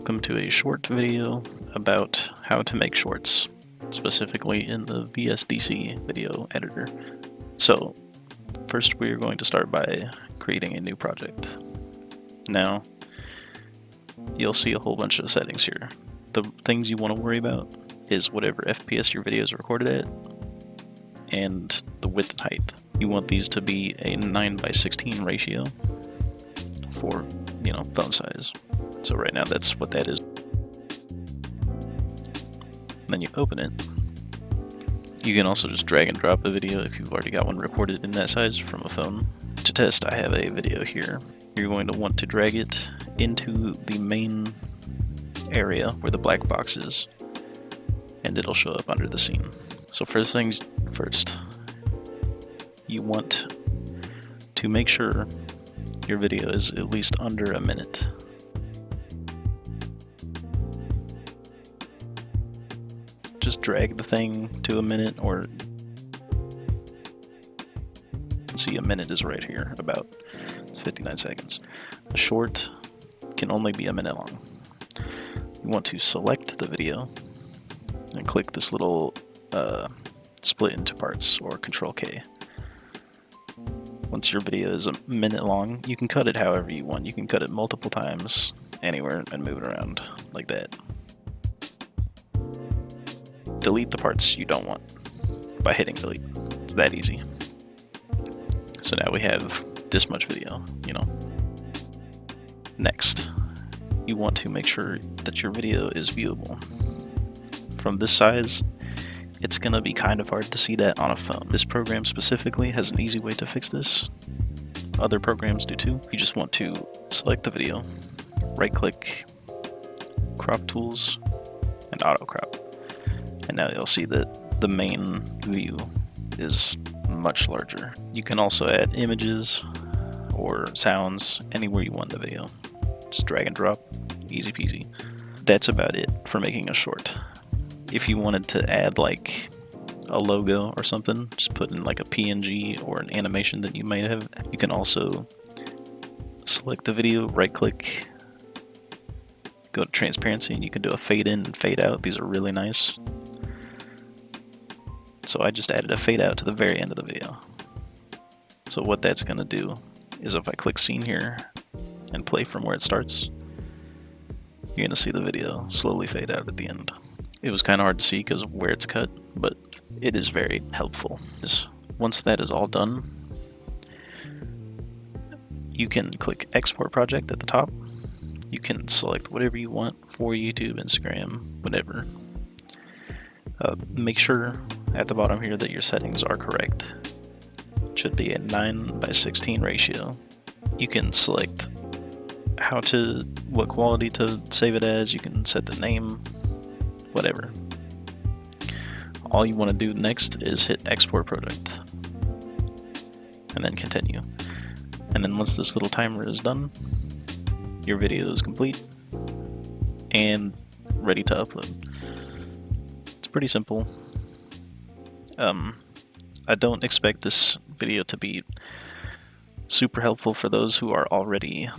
Welcome to a short video about how to make shorts, specifically in the VSDC video editor. So, first we are going to start by creating a new project. Now, you'll see a whole bunch of settings here. The things you want to worry about is whatever FPS your video is recorded at, and the width and height. You want these to be a 9:16 ratio for, phone size. So right now that's what that is. Then you open it. You can also just drag and drop a video if you've already got one recorded in that size from a phone. To test, I have a video here. You're going to want to drag it into the main area where the black box is, and it'll show up under the scene. So first things first, you want to make sure your video is at least under a minute. Just drag the thing to a minute, or see, a minute is right here, about 59 seconds. A short can only be a minute long. You want to select the video and click this little split into parts, or Control K. Once your video is a minute long, you can cut it however you want. You can cut it multiple times, anywhere, and move it around like that. Delete the parts you don't want by hitting delete. It's that easy. So now we have this much video, Next, you want to make sure that your video is viewable. From this size, it's going to be kind of hard to see that on a phone. This program specifically has an easy way to fix this. Other programs do too. You just want to select the video, right-click, crop tools, and auto crop. And now you'll see that the main view is much larger. You can also add images or sounds anywhere you want in the video. Just drag and drop, easy peasy. That's about it for making a short. If you wanted to add like a logo or something, just put in like a PNG or an animation that you might have. You can also select the video, right click, go to transparency, and you can do a fade in and fade out. These are really nice. So I just added a fade out to the very end of the video. So what that's going to do is if I click scene here and play from where it starts, you're going to see the video slowly fade out at the end. It was kind of hard to see because of where it's cut, but it is very helpful. Once that is all done, you can click export project at the top. You can select whatever you want for YouTube, Instagram, whatever. Make sure at the bottom here that your settings are correct. It should be a 9:16 ratio. You can select what quality to save it as. You can set the name, whatever. All you want to do next is hit export project and then continue. And then once this little timer is done, your video is complete and ready to upload. It's pretty simple. I don't expect this video to be super helpful for those who are already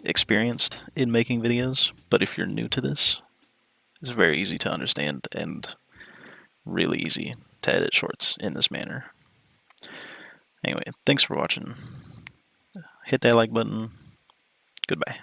experienced in making videos, but if you're new to this, it's very easy to understand and really easy to edit shorts in this manner. Anyway, thanks for watching. Hit that like button. Goodbye.